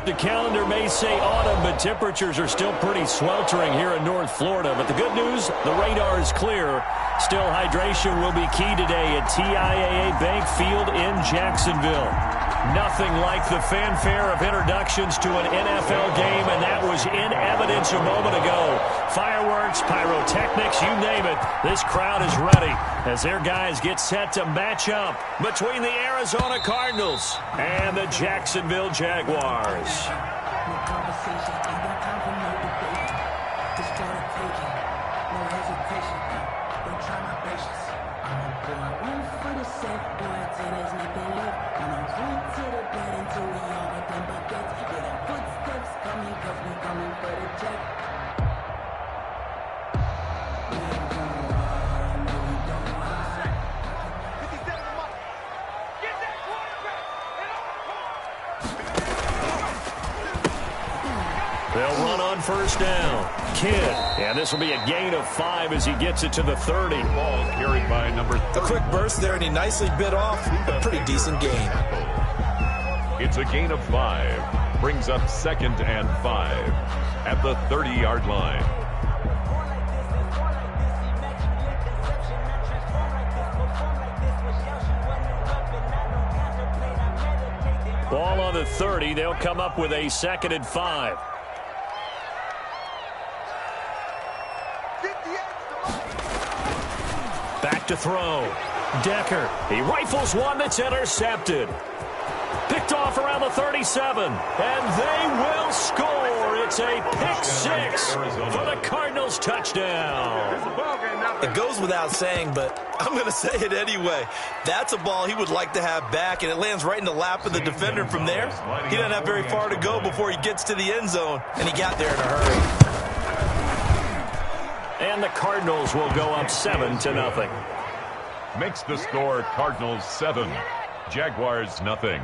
The calendar may say autumn, but temperatures are still pretty sweltering here in North Florida. But the good news, the radar is clear. Still, hydration will be key today at TIAA Bank Field in Jacksonville. Nothing like the fanfare of introductions to an NFL game, and that was in evidence a moment ago. Fireworks, pyrotechnics, you name it. This crowd is ready as their guys get set to match up between the Arizona Cardinals and the Jacksonville Jaguars. They'll run on first down. Kidd. And this will be a gain of 5 as he gets it to the 30. Ball carried by number 30. A quick burst there, and he nicely bit off a pretty decent gain. It's a gain of 5. Brings up 2nd and 5 at the 30-yard line. Ball on the 30. They'll come up with a 2nd and 5. Back to throw. Decker. He rifles one that's intercepted. Picked off around the 37. And they will score. It's a pick 6 for the Cardinals touchdown. It goes without saying, but I'm going to say it anyway. That's a ball he would like to have back, and it lands right in the lap of the defender from there. He doesn't have very far to go before he gets to the end zone, and he got there in a hurry. And the Cardinals will go up 7-0. Makes the score Cardinals 7, Jaguars nothing.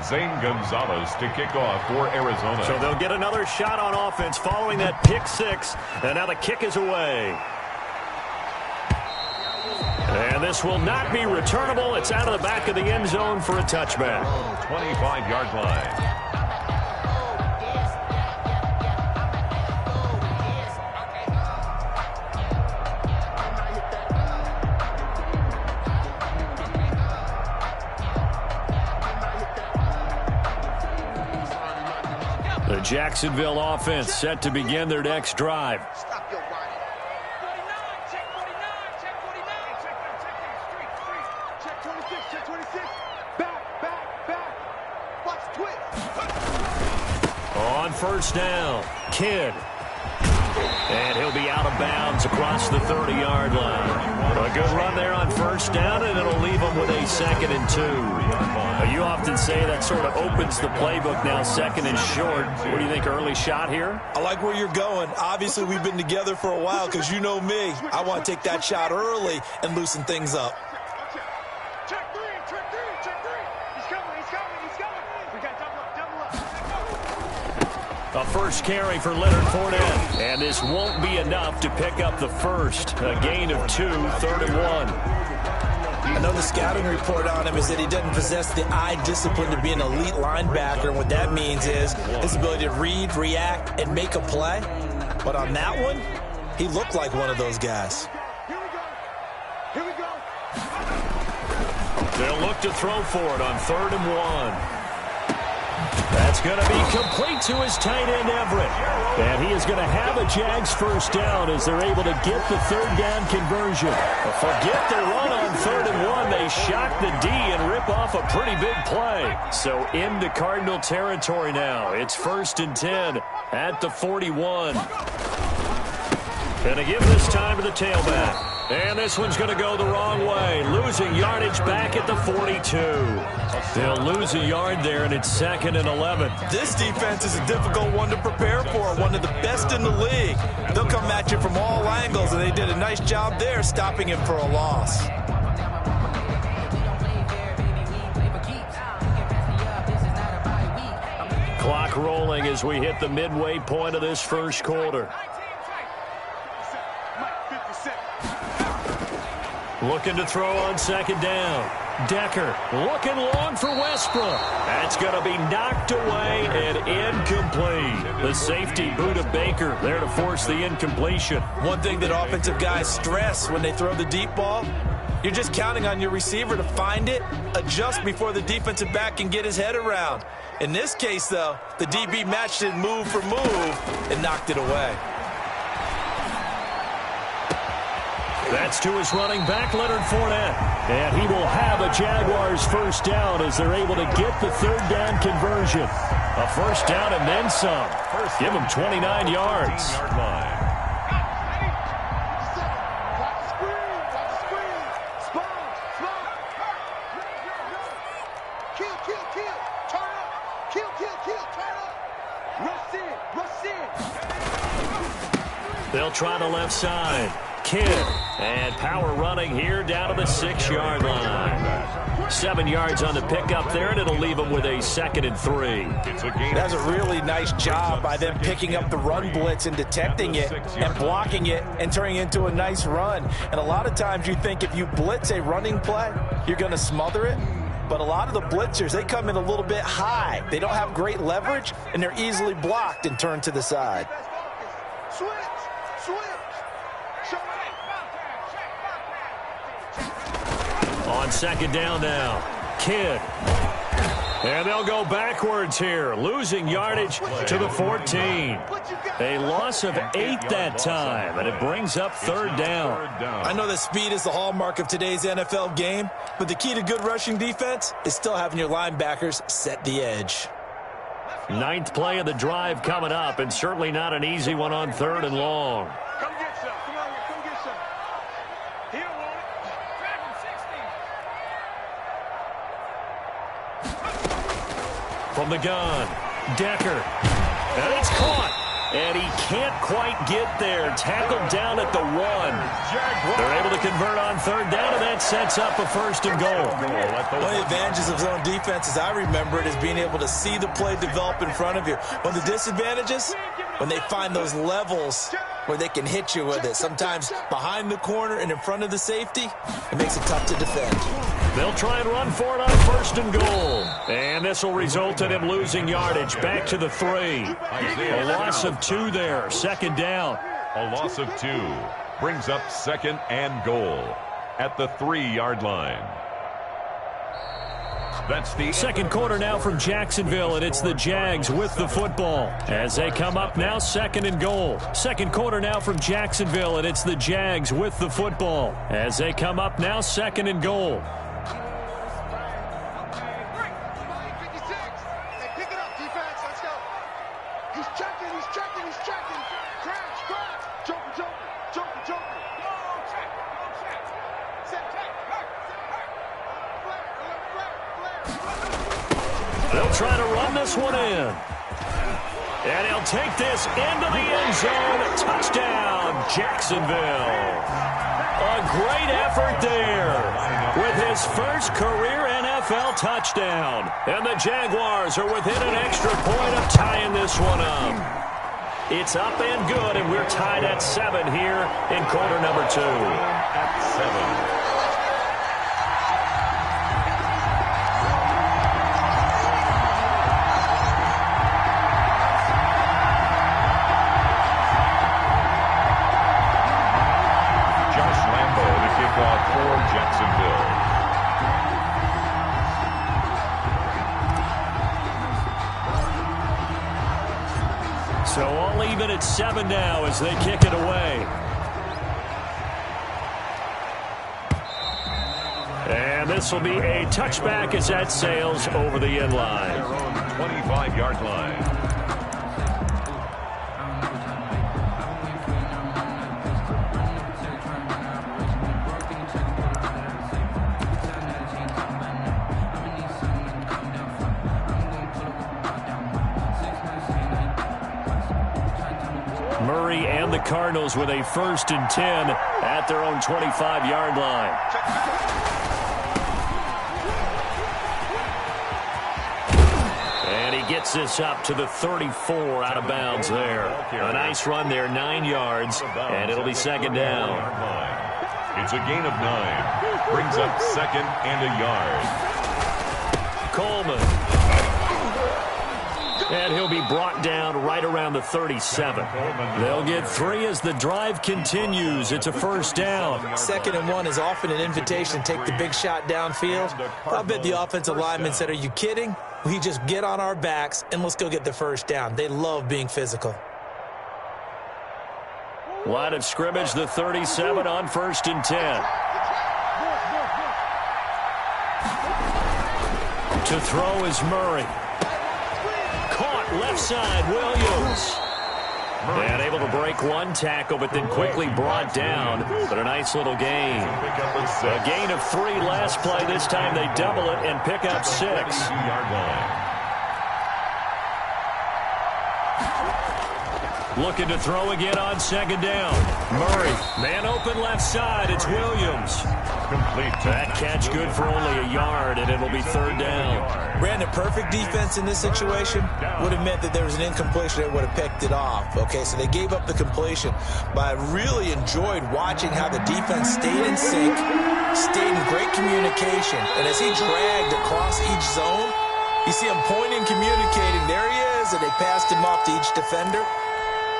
Zane Gonzalez to kick off for Arizona. So they'll get another shot on offense following that pick 6. And now the kick is away. And this will not be returnable. It's out of the back of the end zone for a touchback. 25-yard line. The Jacksonville offense set to begin their next drive. On first down, Kidd. And he'll be out of bounds across the 30-yard line. A good run there on first down, and it'll leave them with a 2nd and 2. You often say that sort of opens the playbook now, 2nd and short. What do you think, early shot here? I like where you're going. Obviously, we've been together for a while because you know me. I want to take that shot early and loosen things up. A first carry for Leonard Fournette. And this won't be enough to pick up the first. A gain of 2, 3rd and 1. I know the scouting report on him is that he doesn't possess the eye discipline to be an elite linebacker. And what that means is his ability to read, react, and make a play. But on that one, he looked like one of those guys. Here we go. They'll look to throw for it on 3rd and 1. That's going to be complete to his tight end, Everett. And he is going to have a Jags first down as they're able to get the 3rd down conversion. But forget the run on 3rd and 1. They shock the D and rip off a pretty big play. So into Cardinal territory now. It's 1st and 10 at the 41. Going to give this time to the tailback. And this one's going to go the wrong way. Losing yardage back at the 42. They'll lose a yard there, and it's 2nd and 11. This defense is a difficult one to prepare for, one of the best in the league. They'll come at you from all angles, and they did a nice job there stopping him for a loss. Clock rolling as we hit the midway point of this first quarter. Looking to throw on 2nd down. Decker looking long for Westbrook. That's going to be knocked away and incomplete. The safety boot of Baker there to force the incompletion. One thing that offensive guys stress when they throw the deep ball, you're just counting on your receiver to find it, adjust before the defensive back can get his head around. In this case, though, the DB matched it move for move and knocked it away. That's to his running back, Leonard Fournette. And he will have a Jaguars first down as they're able to get the third down conversion. A first down and then some. Give him 29 yards. They'll try the left side. Kidd, and power running here down to the 6-yard line. 7 yards on the pickup there, and it'll leave them with a 2nd and 3. That's a really nice job by them picking up the run blitz and detecting it and blocking it and turning it into a nice run. And a lot of times you think if you blitz a running play, you're going to smother it. But a lot of the blitzers, they come in a little bit high. They don't have great leverage, and they're easily blocked and turned to the side. On 2nd down now, Kidd. And they'll go backwards here, losing yardage to the 14. A loss of 8 that time, and it brings up 3rd down. I know that speed is the hallmark of today's NFL game, but the key to good rushing defense is still having your linebackers set the edge. 9th play of the drive coming up, and certainly not an easy one on 3rd and long. Come get some. Come on, come get some. He don't want it. From the gun, Decker. And it's caught. And he can't quite get there. Tackled down at the 1. They're able to convert on 3rd down, and that sets up a 1st and goal. One of the advantages of zone defense, as I remember it, is being able to see the play develop in front of you. One of the disadvantages, when they find those levels where they can hit you with it. Sometimes behind the corner and in front of the safety, it makes it tough to defend. They'll try and run for it on 1st and goal. And this will result in him losing yardage back to the 3. A loss of 2 there. 2nd down. A loss of 2 brings up 2nd and goal at the 3-yard line. That's the 2nd quarter now from Jacksonville, and it's the Jags with the football as they come up now 2nd and goal. 2nd quarter now from Jacksonville, and it's the Jags with the football as they come up now 2nd and goal. They'll try to run this one in. And he'll take this into the end zone. Touchdown, Jacksonville. A great effort there with his first career NFL touchdown. And the Jaguars are within an extra point of tying this one up. It's up and good, and we're tied at 7 here in quarter number 2. At 7. So all even at 7 now as they kick it away. And this will be a touchback as that sails over the end line. 25-yard line. Murray and the Cardinals with a 1st and 10 at their own 25-yard line. And he gets this up to the 34 out of bounds there. A nice run there, 9 yards, and it'll be 2nd down. It's a gain of 9. Brings up second and a yard. Coleman. And he'll be brought down right around the 37. They'll get 3 as the drive continues. It's a first down. 2nd and 1 is often an invitation to take the big shot downfield. I bet the offensive lineman said, are you kidding? We just get on our backs and let's go get the first down. They love being physical. Line of scrimmage, the 37 on 1st and 10. To throw is Murray. Caught left side, Williams. And able to break one tackle, but then quickly brought down. But a nice little gain. A gain of 3 last play. This time they double it and pick up 6. Looking to throw again on 2nd down. Murray, man open left side. It's Williams. Complete. That catch good for only a yard, and it'll be 3rd down. Brandon, perfect defense in this situation would have meant that there was an incompletion that would have picked it off. Okay, so they gave up the completion. But I really enjoyed watching how the defense stayed in sync, stayed in great communication. And as he dragged across each zone, you see him pointing, communicating. There he is, and they passed him off to each defender.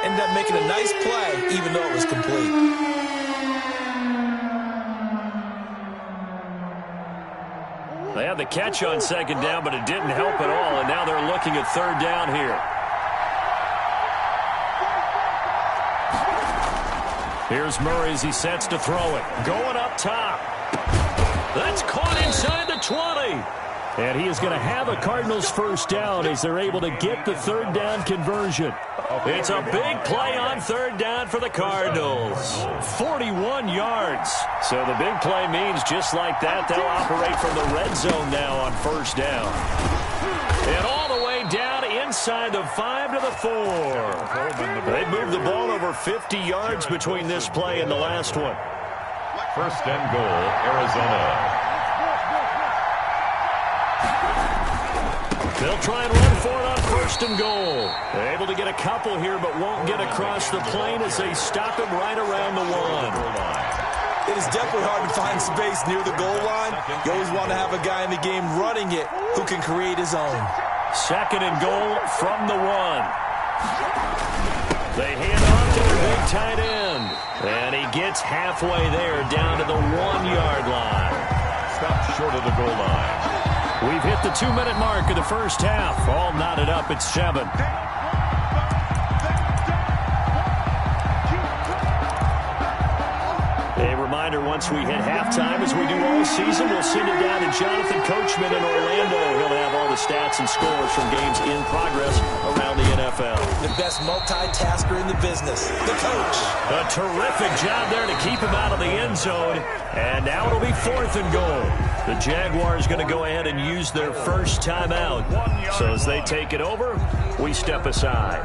Ended up making a nice play, even though it was complete. They had the catch on 2nd down, but it didn't help at all, and now they're looking at 3rd down here. Here's Murray as he sets to throw it. Going up top. That's caught inside the 20. And he is going to have a Cardinals first down as they're able to get the 3rd down conversion. It's a big play on 3rd down for the Cardinals. 41 yards. So the big play means just like that, they'll operate from the red zone now on 1st down. And all the way down inside the 5 to the 4. They moved the ball over 50 yards between this play and the last one. 1st and goal, Arizona. They'll try and run for it on 1st and goal. They're able to get a couple here, but won't get across the plane as they stop him right around the 1. It is definitely hard to find space near the goal line. You always want to have a guy in the game running it who can create his own. 2nd and goal from the 1. They hand off to their big tight end. And he gets halfway there down to the 1-yard line. Stopped short of the goal line. We've hit the 2-minute mark of the first half. All knotted up at 7. A reminder, once we hit halftime, as we do all season, we'll send it down to Jonathan Coachman in Orlando. He'll have all the stats and scores from games in progress around the NFL. The best multitasker in the business, the coach. A terrific job there to keep him out of the end zone. And now it'll be 4th and goal. The Jaguars going to go ahead and use their first timeout. So as they take it over, we step aside.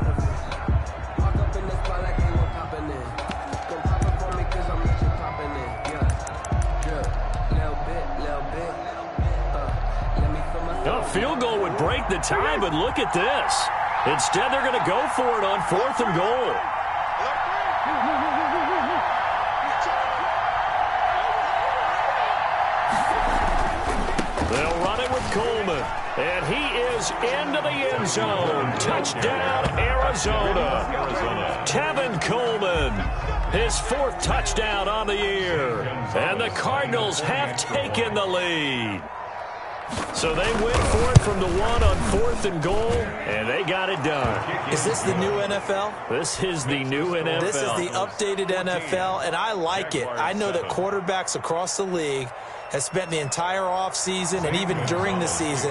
A field goal would break the tie, but look at this. Instead, they're going to go for it on 4th and goal. They'll run it with Coleman. And he is into the end zone. Touchdown, Arizona. Tevin Coleman, his 4th touchdown on the year. And the Cardinals have taken the lead. So they went for it from the 1 on 4th and goal, and they got it done. Is this the new NFL? This is the new NFL. This is the updated NFL, and I like it. I know that quarterbacks across the league have spent the entire offseason and even during the season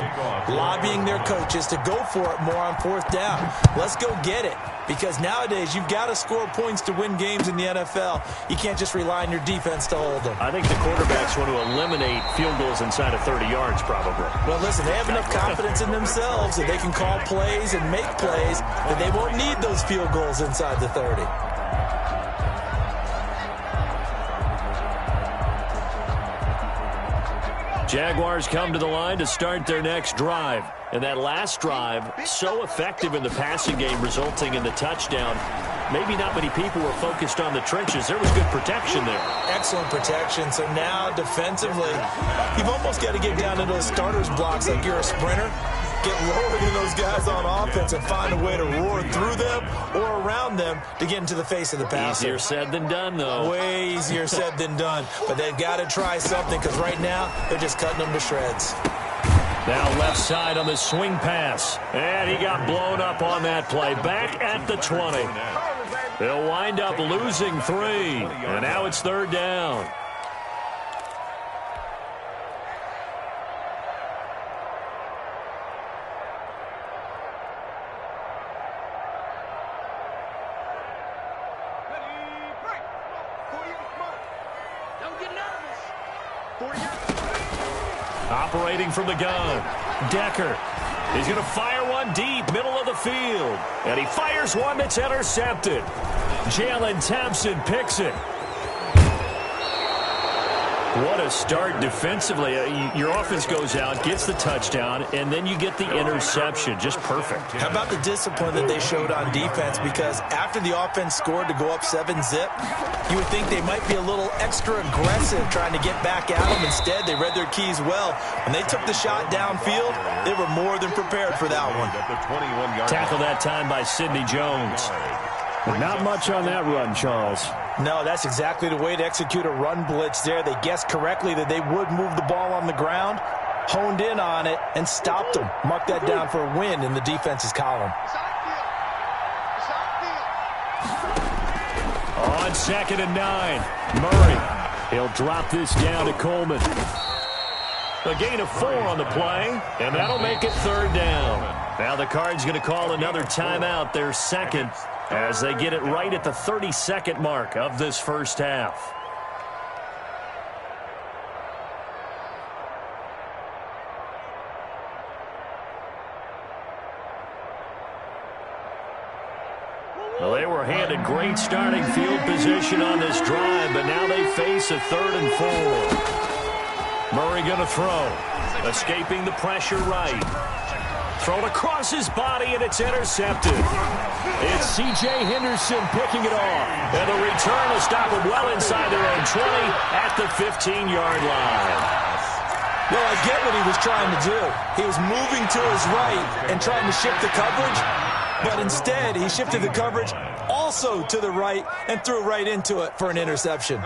lobbying their coaches to go for it more on 4th down. Let's go get it. Because nowadays, you've got to score points to win games in the NFL. You can't just rely on your defense to hold them. I think the quarterbacks want to eliminate field goals inside of 30 yards, probably. Well, listen, they have enough confidence in themselves that they can call plays and make plays that they won't need those field goals inside the 30. Jaguars come to the line to start their next drive. And that last drive, so effective in the passing game, resulting in the touchdown. Maybe not many people were focused on the trenches. There was good protection there. Excellent protection. So now defensively, you've almost got to get down to those starters blocks like you're a sprinter. Get lower than those guys on offense and find a way to roar through them or around them to get into the face of the passer. Easier said than done, though. Way easier said than done. But they've got to try something because right now they're just cutting them to shreds. Now left side on the swing pass. And he got blown up on that play. Back at the 20. They'll wind up losing 3. And now it's 3rd down. Operating from the gun, Decker. He's going to fire one deep, middle of the field. And he fires one that's intercepted. Jalen Thompson picks it. What a start defensively. Your offense goes out, gets the touchdown, and then you get the interception. Just perfect. How about the discipline that they showed on defense? Because after the offense scored to go up 7-zip, you would think they might be a little extra aggressive trying to get back at them. Instead, they read their keys well. When they took the shot downfield, they were more than prepared for that one. Tackle that time by Sidney Jones. But not much on that run, Charles. No, that's exactly the way to execute a run blitz there. They guessed correctly that they would move the ball on the ground, honed in on it, and stopped them. Mark that down for a win in the defense's column. On 2nd and 9, Murray. He'll drop this down to Coleman. A gain of 4 on the play, and that'll make it 3rd down. Now the Cards going to call another timeout, their second, as they get it right at the 32nd mark of this first half. Well, they were handed great starting field position on this drive, but now they face a 3rd and 4. Murray going to throw. Escaping the pressure right. Thrown across his body, and it's intercepted. It's C.J. Henderson picking it off. And the return will stop him well inside their own 20 at the 15-yard line. Well, I get what he was trying to do. He was moving to his right and trying to shift the coverage, but instead he shifted the coverage also to the right and threw right into it for an interception.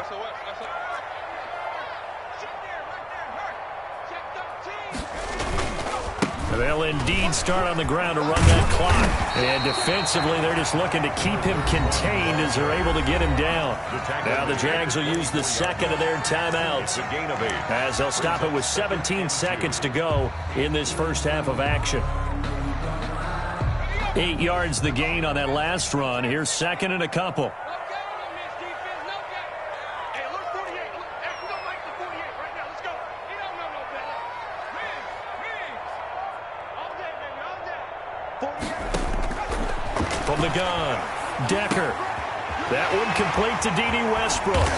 They'll indeed start on the ground to run that clock. And defensively, they're just looking to keep him contained as they're able to get him down. Now the Jags will use the second of their timeouts as they'll stop it with 17 seconds to go in this first half of action. 8 yards the gain on that last run. Here's 2nd and a couple. From the gun, Decker. That one complete to D.D. Westbrook.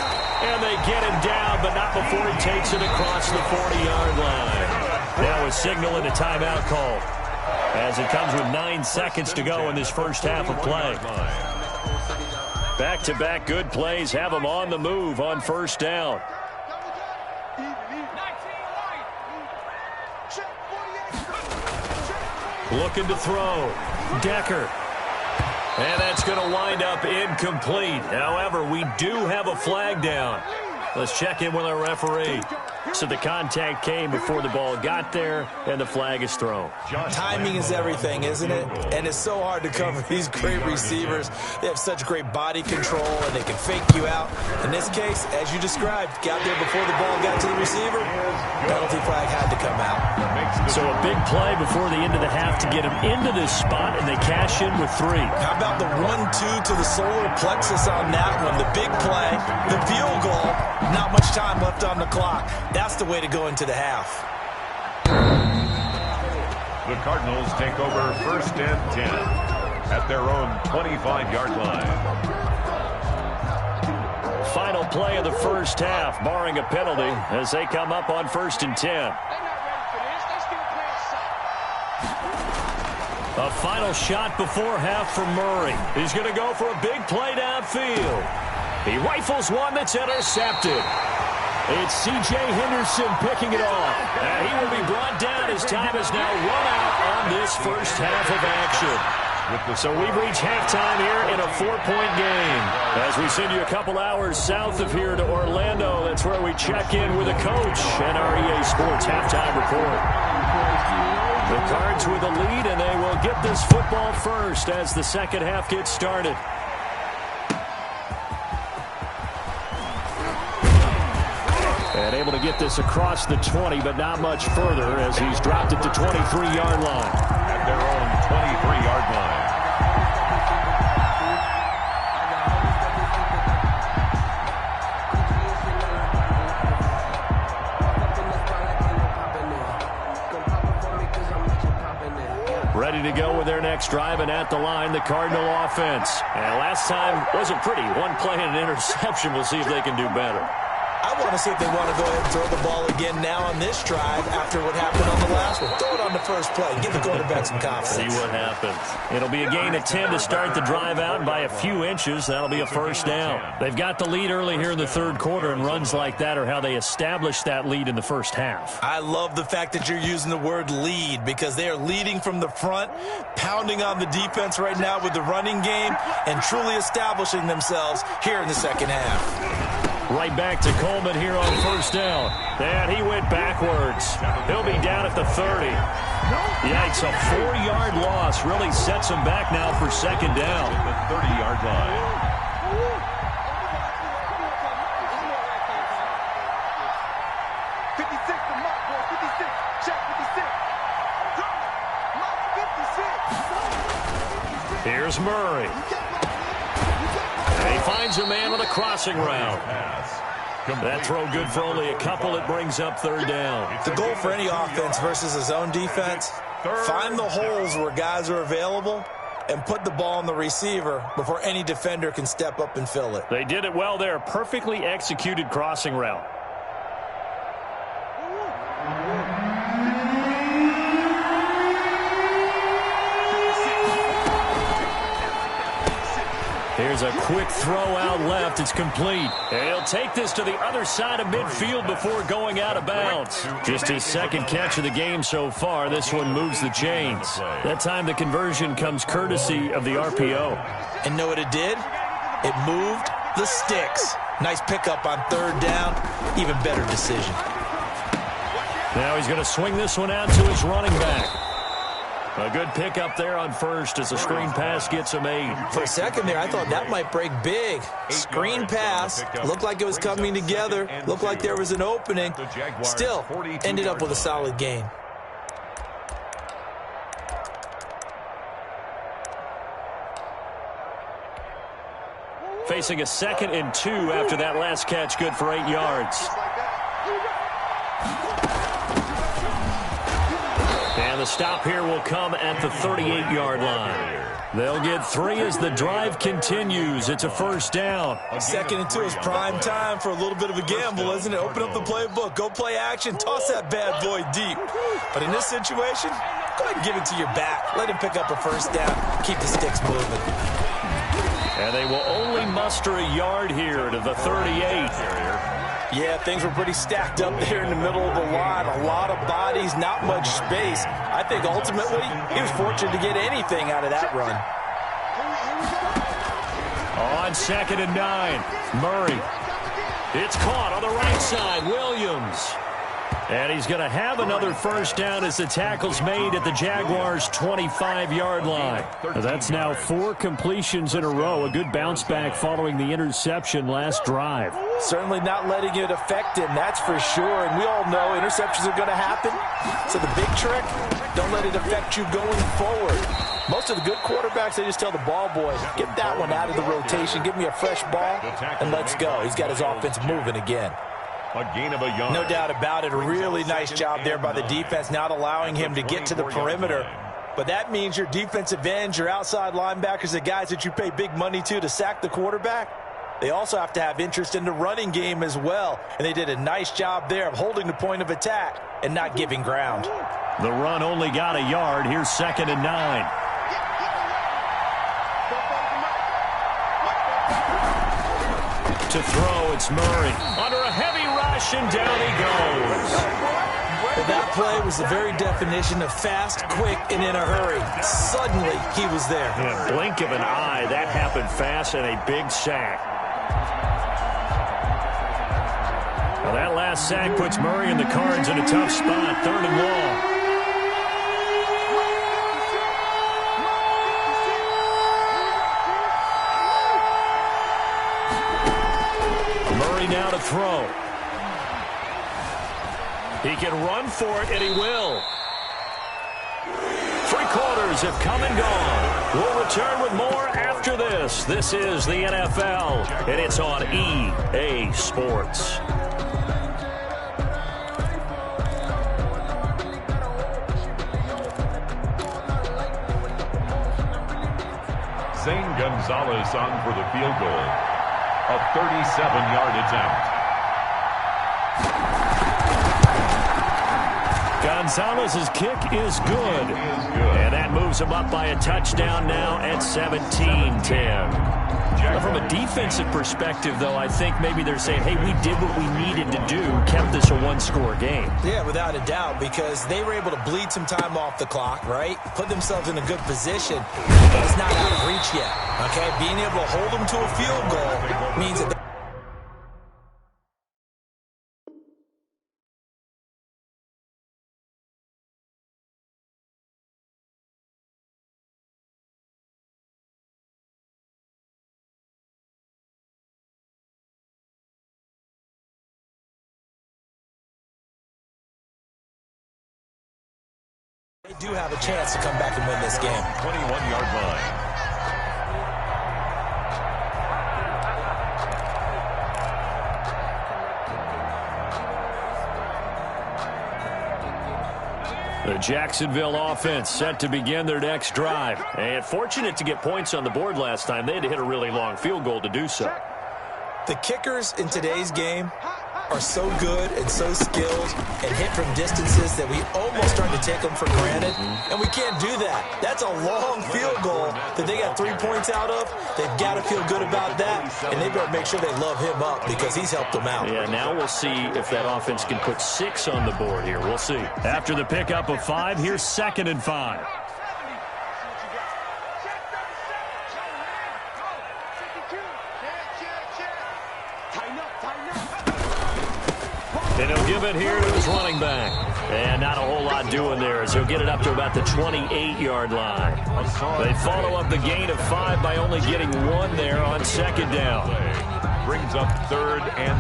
And they get him down, but not before he takes it across the 40-yard line. Now a signal and a timeout call, as it comes with 9 seconds to go in this first half of play. Back-to-back good plays have them on the move on 1st down. Looking to throw. Decker. And that's going to wind up incomplete. However, we do have a flag down. Let's check in with our referee. So the contact came before the ball got there, and the flag is thrown. Timing is everything, isn't it? And it's so hard to cover these great receivers. They have such great body control, and they can fake you out. In this case, as you described, got there before the ball got to the receiver. Penalty flag had to come out. So a big play before the end of the half to get him into this spot, and they cash in with 3. How about the 1-2 to the solar plexus on that one? The big play, the field goal, not much time left on the clock. That's the way to go into the half. The Cardinals take over 1st and 10 at their own 25-yard line. final play of the first half, barring a penalty, as they come up on 1st and 10. A final shot before half for Murray. He's going to go for a big play downfield. He rifles one that's intercepted. It's C.J. Henderson picking it off. And he will be brought down as time is now run out on this first half of action. So we've reached halftime here in a 4-point game. As we send you a couple hours south of here to Orlando, that's where we check in with a coach and our EA Sports halftime report. The Cards with a lead, and they will get this football first as the second half gets started. And able to get this across the 20, but not much further as he's dropped it to 23-yard line. At their own 23-yard line. Ready to go with their next drive, and at the line, the Cardinal offense. And last time wasn't pretty. One play and an interception. We'll see if they can do better. I want to see if they want to go ahead and throw the ball again now on this drive after what happened on the last one. Throw it on the first play. Give the quarterback some confidence. See what happens. It'll be a gain of 10 to start the drive out, and by a few inches, that'll be a first down. They've got the lead early here in the third quarter, and runs like that are how they established that lead in the first half. I love the fact that you're using the word lead because they are leading from the front, pounding on the defense right now with the running game, and truly establishing themselves here in the second half. Right back to Coleman here on first down. And he went backwards. He'll be down at the 30. Yikes, a 4-yard loss really sets him back now for second down. The 30-yard line. Here's Murray. And he finds a man with a crossing route. That throw good for only a couple. It brings up third down. The goal for any offense versus his own defense, find the holes where guys are available and put the ball on the receiver before any defender can step up and fill it. They did it well there. Perfectly executed crossing route. Here's a quick throw out left. It's complete. And he'll take this to the other side of midfield before going out of bounds. Just his second catch of the game so far. This one moves the chains. That time the conversion comes courtesy of the RPO. And know what it did? It moved the sticks. Nice pickup on third down. Even better decision. Now he's going to swing this one out to his running back. A good pickup there on first as the screen pass gets him 8. For a second there, I thought that might break big. Screen pass. Looked like it was coming together. Looked like there was an opening. Still, ended up with a solid gain. Facing a 2nd and 2 after that last catch, good for 8 yards. And the stop here will come at the 38-yard line. They'll get 3 as the drive continues. It's a first down. 2nd and 2 is prime time for a little bit of a gamble, isn't it? Open up the playbook. Go play action. Toss that bad boy deep. But in this situation, go ahead and give it to your back. Let him pick up a first down. Keep the sticks moving. And they will only muster a yard here to the 38. Yeah, things were pretty stacked up there in the middle of the line. A lot of bodies, not much space. I think ultimately he was fortunate to get anything out of that run. On 2nd and 9, Murray. It's caught on the right side, Williams. And he's going to have another first down as the tackle's made at the Jaguars' 25-yard line. That's now 4 completions in a row. A good bounce back following the interception last drive. Certainly not letting it affect him, that's for sure. And we all know interceptions are going to happen. So the big trick, don't let it affect you going forward. Most of the good quarterbacks, they just tell the ball boy, get that one out of the rotation, give me a fresh ball, and let's go. He's got his offense moving again. A gain of a yard. No doubt about it. A really nice job there by the defense, not allowing him to get to the perimeter. But that means your defensive ends, your outside linebackers, the guys that you pay big money to sack the quarterback, they also have to have interest in the running game as well. And they did a nice job there of holding the point of attack and not giving ground. The run only got a yard. Here's 2nd and 9. To throw, it's Murray. Under a heavy rush, and down he goes. Well, that play was the very definition of fast, quick, and in a hurry. Suddenly, he was there. In a blink of an eye, that happened fast and a big sack. Well, that last sack puts Murray and the Cards in a tough spot, 3rd and long. Now to throw. He can run for it, and he will. 3 quarters have come and gone. We'll return with more after this. This is the NFL, and it's on EA Sports. Zane Gonzalez on for the field goal. A 37-yard attempt. Gonzalez's kick is good. And that moves him up by a touchdown now at 17-10. From a defensive perspective, though, I think maybe they're saying, hey, we did what we needed to do, kept this a 1-score game. Yeah, without a doubt, because they were able to bleed some time off the clock, right? Put themselves in a good position, but it's not out of reach yet, okay? Being able to hold them to a field goal means that they do have a chance to come back and win this game. 21-yard line. The Jacksonville offense set to begin their next drive. And fortunate to get points on the board last time. They had to hit a really long field goal to do so. The kickers in today's game are so good and so skilled and hit from distances that we almost start to take them for granted, and we can't do that. That's a long field goal that they got 3 points out of. They've got to feel good about that, and they better make sure they love him up because he's helped them out. Yeah, now we'll see if that offense can put 6 on the board here. We'll see. After the pickup of 5, here's 2nd and 5. And he'll give it here to his running back. And not a whole lot doing there as he'll get it up to about the 28-yard line. They follow up the gain of 5 by only getting 1 there on 2nd down. Brings up 3rd and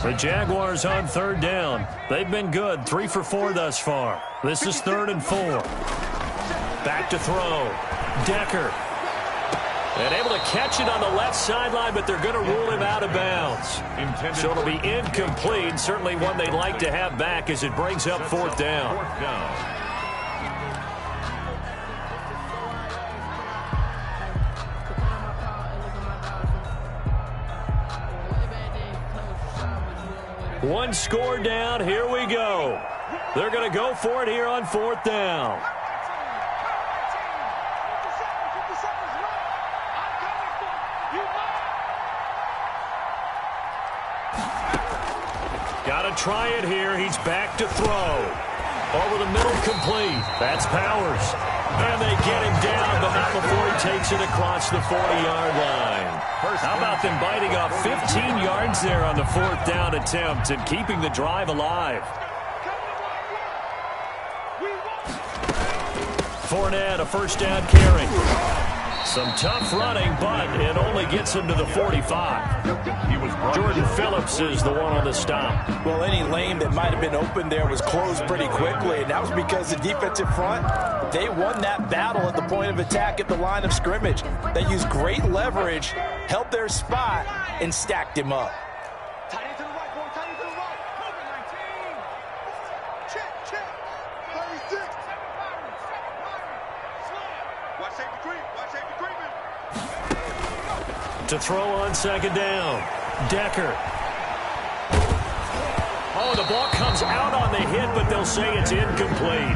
4. The Jaguars on 3rd down. They've been good, 3 for 4 thus far. This is 3rd and 4. Back to throw. Decker. And able to catch it on the left sideline, but they're going to rule him out of bounds. So it'll be incomplete. Certainly one they'd like to have back as it brings up 4th down. One score down. Here we go. They're going to go for it here on 4th down. Got to try it here. He's back to throw. Over the middle, complete. That's Powers. And they get him down, but not before he takes it across the 40-yard line. How about them biting off 15 yards there on the 4th down attempt and keeping the drive alive? Fournette, a 1st down carry. Some tough running, but it only gets him to the 45. Jordan Phillips is the one on the stop. Well, any lane that might have been open there was closed pretty quickly, and that was because the defensive front, they won that battle at the point of attack at the line of scrimmage. They used great leverage, held their spot, and stacked him up. Tight end to the right, boy. Tight end to the right. Check, check. To throw on second down. Decker. Oh, the ball comes out on the hit, but they'll say it's incomplete.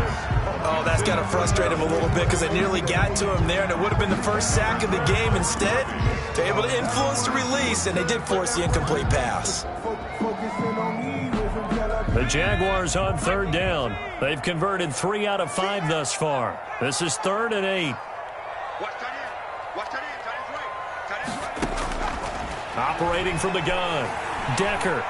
Oh, that's got to frustrate him a little bit because they nearly got to him there, and it would have been the first sack of the game. Instead, they're able to influence the release, and they did force the incomplete pass. The Jaguars on third down. They've converted 3 out of 5 thus far. This is 3rd and 8. Operating from the gun. Decker.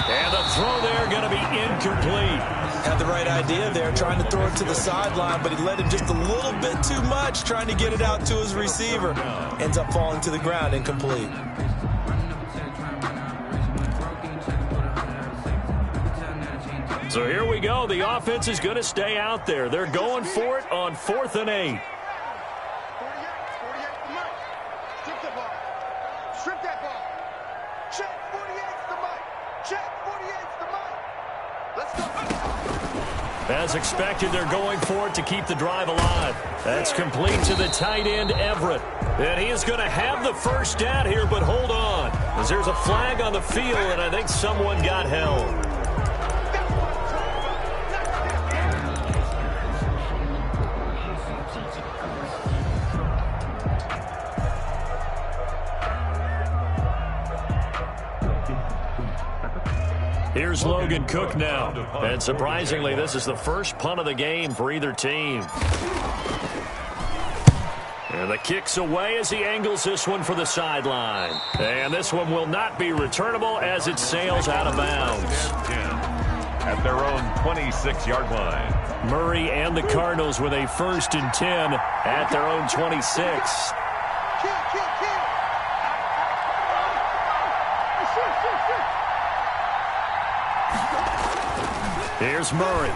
And the throw there going to be incomplete. Had the right idea there, trying to throw it to the sideline, but he let him just a little bit too much, trying to get it out to his receiver. Ends up falling to the ground, incomplete. So here we go. The offense is going to stay out there. They're going for it on 4th and 8. Strip the ball. Strip that ball. Check 48's the mic. Check 48's the mic. Let's go. As expected, they're going for it to keep the drive alive. That's complete to the tight end, Everett. And he is going to have the first down here, but hold on, as there's a flag on the field, and I think someone got held. Here's Logan Cook now. And surprisingly, this is the first punt of the game for either team. And the kick's away as he angles this one for the sideline. And this one will not be returnable as it sails out of bounds. At their own 26-yard line. Murray and the Cardinals with a 1st and 10 at their own 26. Here's Murray.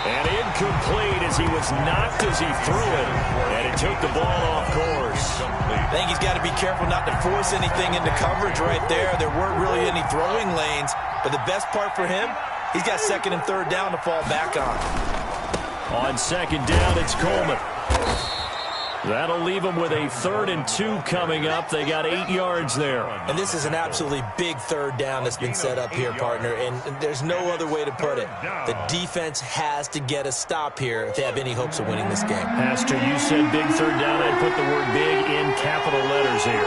And incomplete as he was knocked as he threw it. And it took the ball off course. I think he's got to be careful not to force anything into coverage right there. There weren't really any throwing lanes. But the best part for him, he's got 2nd and 3rd down to fall back on. On 2nd down, it's Coleman. That'll leave them with a 3rd and 2 coming up. They got 8 yards there. And this is an absolutely big 3rd down that's been set up here, partner. And there's no other way to put it. The defense has to get a stop here if they have any hopes of winning this game. Pastor, you said big 3rd down. I'd put the word big in capital letters here.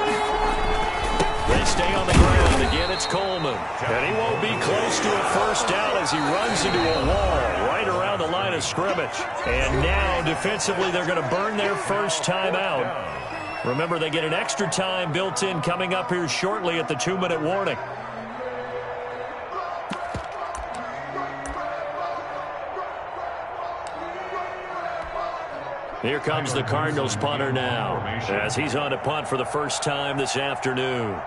They stay on the ground. Again, it's Coleman. And he won't be close to a first down as he runs into a wall right around the line of scrimmage. And now, defensively, they're going to burn their first time out. Remember, they get an extra time built in coming up here shortly at the 2-minute warning. Here comes the Cardinals punter now, as he's on to punt for the first time this afternoon.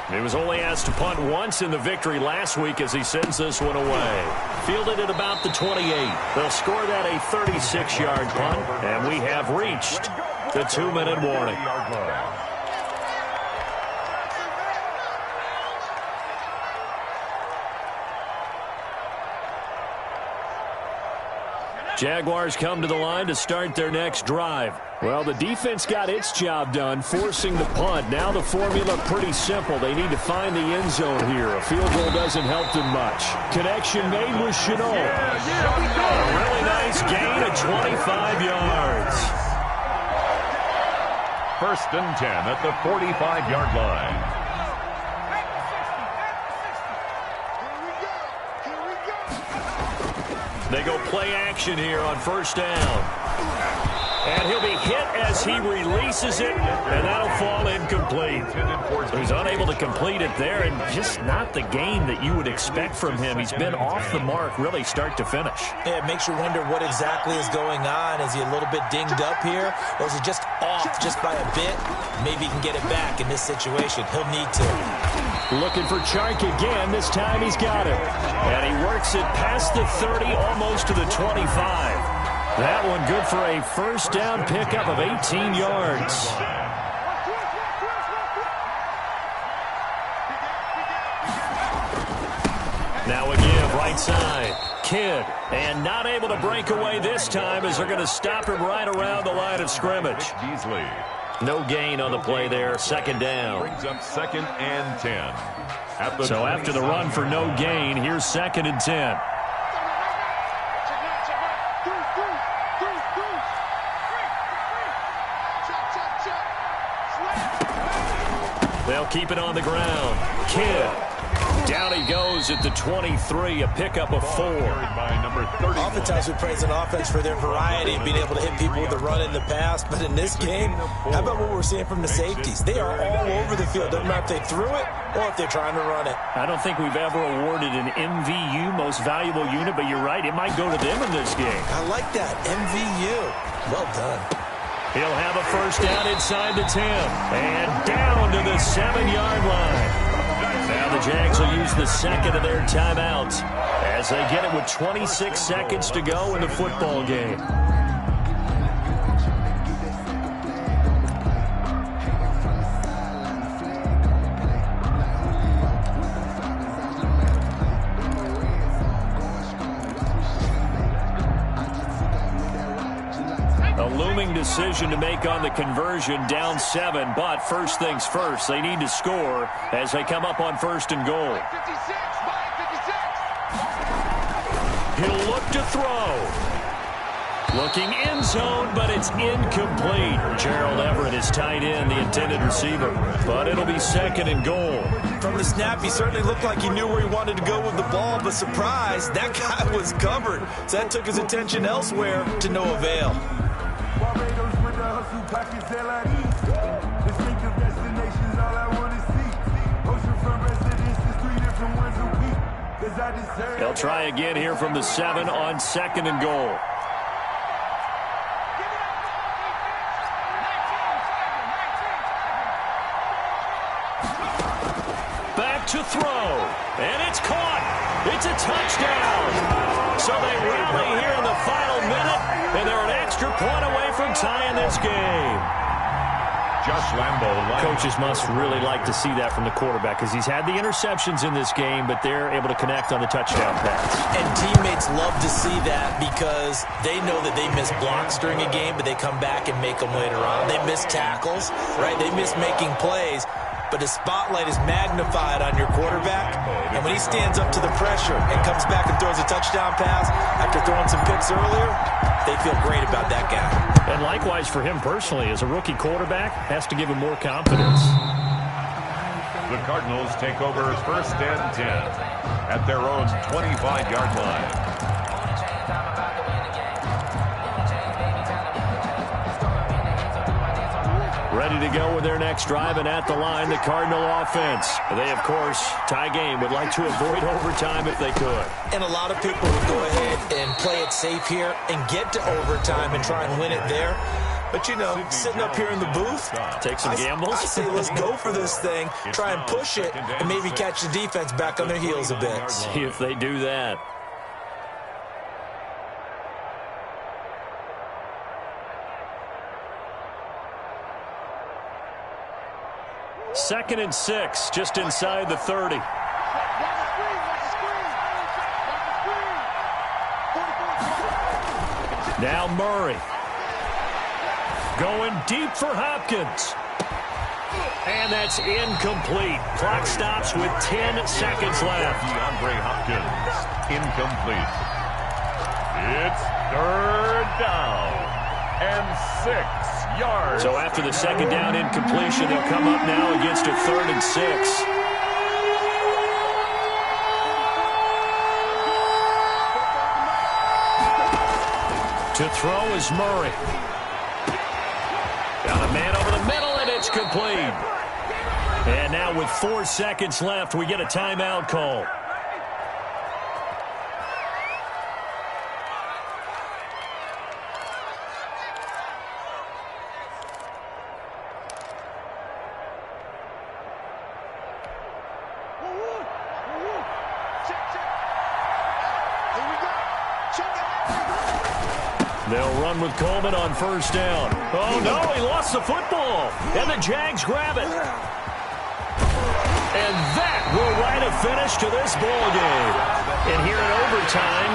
He was only asked to punt once in the victory last week as he sends this one away. Fielded at about the 28. They'll score that a 36-yard punt, and we have reached the 2-minute warning. Jaguars come to the line to start their next drive. Well, the defense got its job done, forcing the punt. Now the formula pretty simple. They need to find the end zone here. A field goal doesn't help them much. Connection made with Chenault. A really nice gain of 25 yards. 1st and 10 at the 45-yard line. They go play action here on 1st down. And he'll be hit as he releases it, and that'll fall incomplete. So he's unable to complete it there, and just not the game that you would expect from him. He's been off the mark really start to finish. Yeah, it makes you wonder what exactly is going on. Is he a little bit dinged up here, or is he just off just by a bit? Maybe he can get it back in this situation. He'll need to. Looking for Chark again. This time he's got it. And he works it past the 30, almost to the 25. That one good for a 1st down pickup of 18 yards. Now a give, right side. Kidd, and not able to break away this time as they're going to stop him right around the line of scrimmage. Beasley. No gain on the play there, second down. Brings up 2nd and 10. So after the run for no gain, here's 2nd and 10. They'll keep it on the ground. Kidd. Down he goes at the 23, a pickup of 4. By number 30. Oftentimes we praise an offense for their variety and being able to hit people with the run in the pass. But in this game, how about what we're seeing from the safeties? They are all over the field. Doesn't matter if they threw it or if they're trying to run it. I don't think we've ever awarded an MVU, most valuable unit, but you're right, it might go to them in this game. I like that. MVU. Well done. He'll have a first down inside the 10. And down to the 7-yard line. Now the Jags will use the second of their timeouts as they get it with 26 seconds to go in the football game. Looming decision to make on the conversion, down 7, but first things first, they need to score as they come up on 1st and goal. He'll look to throw. Looking end zone, but it's incomplete. Gerald Everett is tight end, the intended receiver, but it'll be 2nd and goal. From the snap, he certainly looked like he knew where he wanted to go with the ball, but surprise, that guy was covered. So that took his attention elsewhere to no avail. They'll try again here from the 7 on 2nd and goal. Back to throw, and it's caught. It's a touchdown. So they rally here in the final minute, and they're an extra point away from tying this game. Josh Lambo. Coaches must really like to see that from the quarterback because he's had the interceptions in this game, but they're able to connect on the touchdown pass. And teammates love to see that because they know that they miss blocks during a game, but they come back and make them later on. They miss tackles, right? They miss making plays. But the spotlight is magnified on your quarterback, and when he stands up to the pressure and comes back and throws a touchdown pass after throwing some picks earlier, they feel great about that guy. And likewise for him personally, as a rookie quarterback, has to give him more confidence. The Cardinals take over 1st and 10 at their own 25-yard line. Ready to go with their next drive, and at the line, the Cardinal offense. They, of course, tie game, would like to avoid overtime if they could. And a lot of people would go ahead and play it safe here and get to overtime and try and win it there. But, you know, sitting up here in the booth, take some gambles. I say let's go for this thing, try and push it, and maybe catch the defense back on their heels a bit. See if they do that. Second and 6, just inside the 30. Now Murray. Going deep for Hopkins. And that's incomplete. Clock stops with 10 seconds left. DeAndre Hopkins, incomplete. It's 3rd down and 6 yards. So after the second down incompletion, they'll come up now against a 3rd and 6. To throw is Murray. Got a man over the middle, and it's complete. And now with 4 seconds left, we get a timeout call. They'll run with Coleman on 1st down. Oh, no, he lost the football. And the Jags grab it. And that will write a finish to this ball game. And here in overtime,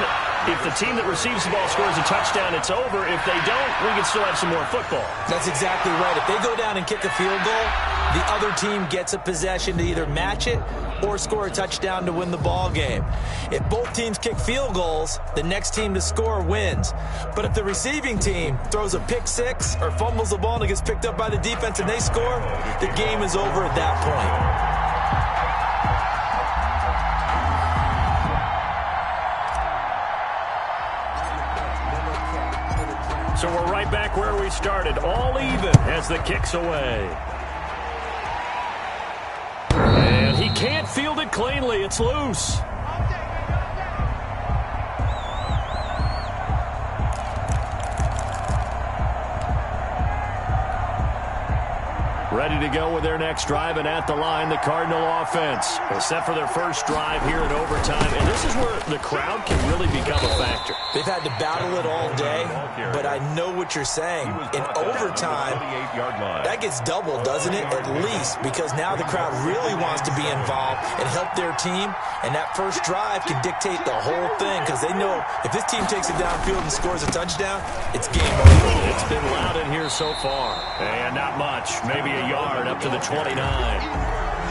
if the team that receives the ball scores a touchdown, it's over. If they don't, we can still have some more football. That's exactly right. If they go down and kick a field goal, the other team gets a possession to either match it or score a touchdown to win the ball game. If both teams kick field goals, the next team to score wins. But if the receiving team throws a pick six or fumbles the ball and it gets picked up by the defense and they score, the game is over at that point. So we're right back where we started, all even as the kick's away. And he can't field it cleanly. It's loose. Ready to go with their next drive, and at the line, the Cardinal offense. They're set for their first drive here in overtime, and this is where the crowd can really become a factor. They've had to battle it all day, but I know what you're saying. In overtime, that gets doubled, doesn't it? At least, because now the crowd really wants to be involved and help their team, and that first drive can dictate the whole thing, because they know if this team takes it downfield and scores a touchdown, it's game over. It's been loud in here so far, and not much, maybe a yard up to the 29.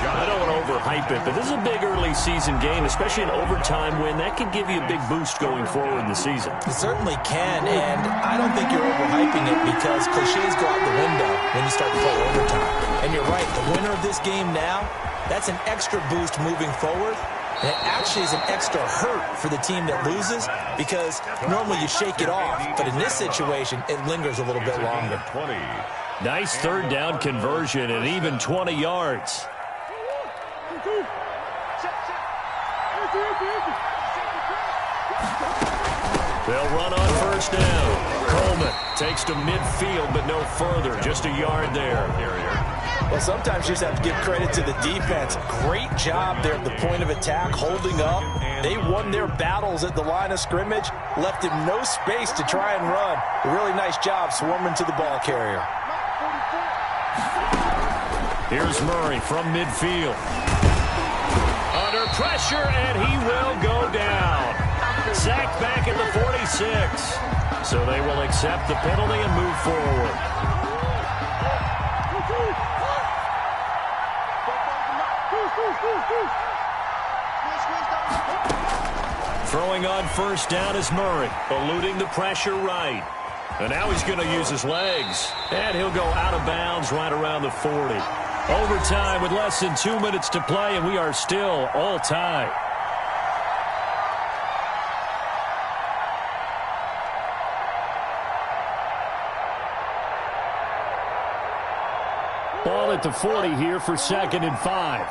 I don't want to overhype it, but this is a big early season game, especially an overtime win. That can give you a big boost going forward in the season. It certainly can, and I don't think you're overhyping it because cliches go out the window when you start to play overtime. And you're right, the winner of this game now, that's an extra boost moving forward. And it actually is an extra hurt for the team that loses because normally you shake it off, but in this situation, it lingers a little bit longer. Nice third down conversion and even 20 yards. They'll run on first down. Coleman takes to midfield, but no further. Just a yard there. Well, sometimes you just have to give credit to the defense. Great job there at the point of attack, holding up. They won their battles at the line of scrimmage, left him no space to try and run. A really nice job swarming to the ball carrier. Here's Murray from midfield. Under pressure, and he will go down. Sacked back at the 46. So they will accept the penalty and move forward. Throwing on first down is Murray, eluding the pressure right. And now he's going to use his legs. And he'll go out of bounds right around the 40. Overtime with less than 2 minutes to play, and we are still all tied. Ball at the 40 here for 2nd and 5.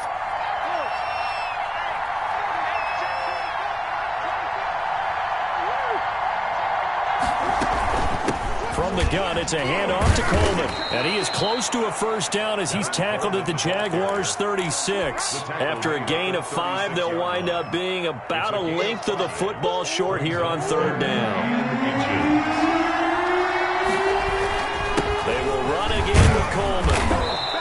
From the gun, it's a handoff to Coleman. And he is close to a first down as he's tackled at the Jaguars' 36. After a gain of 5, they'll wind up being about a length of the football short here on third down. They will run again with Coleman.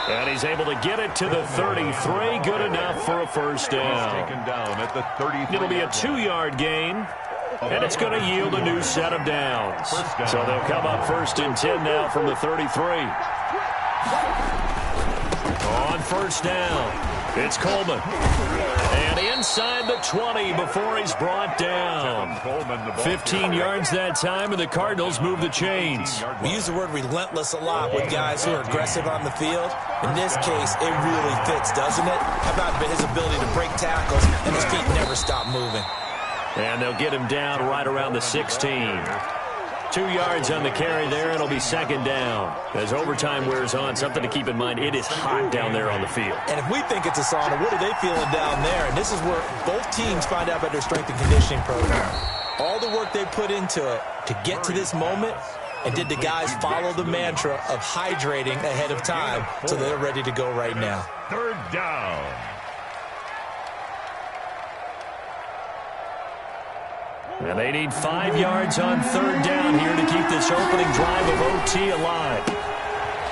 And he's able to get it to the 33. Good enough for a first down. It'll be a 2-yard gain. And it's going to yield a new set of downs. So they'll come up 1st and 10 now from the 33. On first down, it's Coleman. And inside the 20 before he's brought down. 15 yards that time, and the Cardinals move the chains. We use the word relentless a lot with guys who are aggressive on the field. In this case, it really fits, doesn't it? How about his ability to break tackles, and his feet never stop moving. And they'll get him down right around the 16. 2 yards on the carry there, and it'll be 2nd down. As overtime wears on, something to keep in mind, it is hot down there on the field. And if we think it's a sauna, what are they feeling down there? And this is where both teams find out about their strength and conditioning program. All the work they put into it to get to this moment, and did the guys follow the mantra of hydrating ahead of time so they're ready to go right now. Third down. And they need 5 yards on third down here to keep this opening drive of OT alive.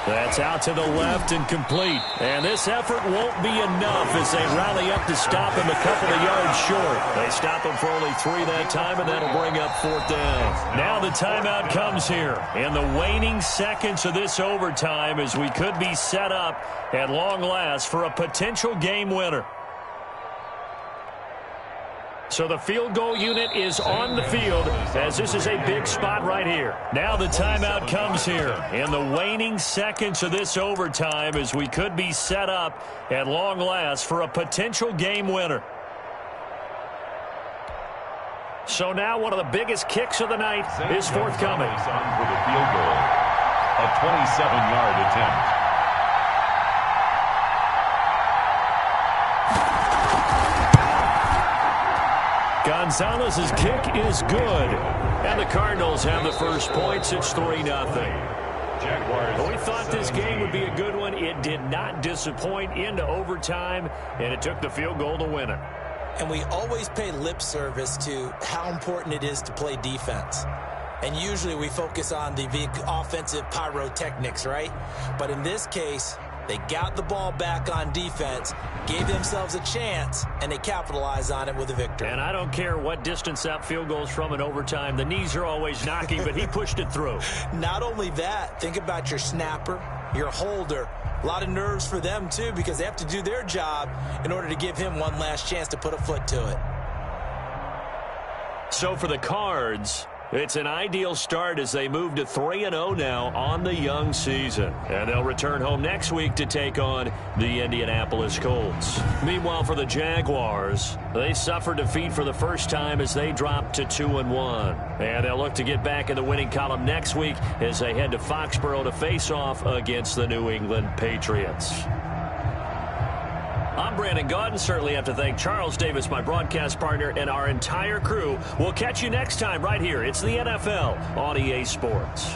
That's out to the left and complete. And this effort won't be enough as they rally up to stop him a couple of yards short. They stop him for only 3 that time, and that'll bring up 4th down. Now the timeout comes here in the waning seconds of this overtime as we could be set up at long last for a potential game winner. So the field goal unit is on the field as this is a big spot right here. Now the timeout comes here in the waning seconds of this overtime as we could be set up at long last for a potential game winner. So now one of the biggest kicks of the night is forthcoming. For the field goal, a 27-yard attempt. Gonzalez's kick is good. And the Cardinals have the first points. It's 3-0. Jaguars. We thought this game would be a good one. It did not disappoint into overtime, and it took the field goal to win it. And we always pay lip service to how important it is to play defense. And usually we focus on the big offensive pyrotechnics, right? But in this case, they got the ball back on defense, gave themselves a chance, and they capitalized on it with a victory. And I don't care what distance that field goes from in overtime. The knees are always knocking, but he pushed it through. Not only that, think about your snapper, your holder. A lot of nerves for them, too, because they have to do their job in order to give him one last chance to put a foot to it. So for the Cards, it's an ideal start as they move to 3-0 now on the young season. And they'll return home next week to take on the Indianapolis Colts. Meanwhile, for the Jaguars, they suffered defeat for the first time as they dropped to 2-1. And they'll look to get back in the winning column next week as they head to Foxborough to face off against the New England Patriots. I'm Brandon Gaudin. Certainly have to thank Charles Davis, my broadcast partner, and our entire crew. We'll catch you next time right here. It's the NFL on EA Sports.